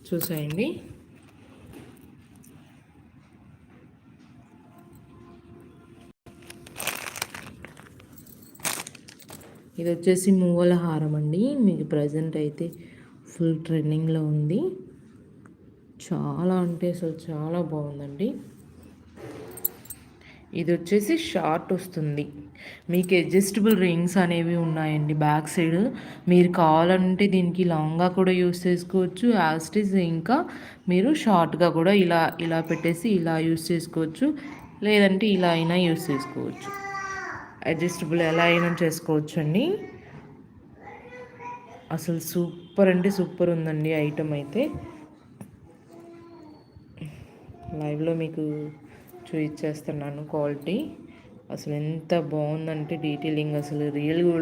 చూసేయండి. ఇది వచ్చేసి మువ్వల హారం అండి. మీకు ప్రజెంట్ అయితే ఫుల్ ట్రెండింగ్లో ఉంది. చాలా అంటే అసలు చాలా బాగుందండి. ఇది వచ్చేసి షార్ట్ వస్తుంది. మీకు అడ్జస్టబుల్ రింగ్స్ అనేవి ఉన్నాయండి బ్యాక్ సైడ్. మీరు కావాలంటే దీనికి లాంగ్గా కూడా యూస్ చేసుకోవచ్చు. యాస్టిస్ ఇంకా మీరు షార్ట్గా కూడా ఇలా ఇలా పెట్టేసి ఇలా యూస్ చేసుకోవచ్చు. లేదంటే ఇలా అయినా యూస్ చేసుకోవచ్చు. అడ్జస్టబుల్ ఎలా అయినా చేసుకోవచ్చు అండి. అసలు సూపర్ అంటే సూపర్ ఉందండి ఐటమ్ అయితే. లైవ్లో మీకు చూపించేస్తున్నాను క్వాలిటీ. అసలు ఎంత బాగుందంటే డీటెయిలింగ్ అసలు రియల్ గోల్డ్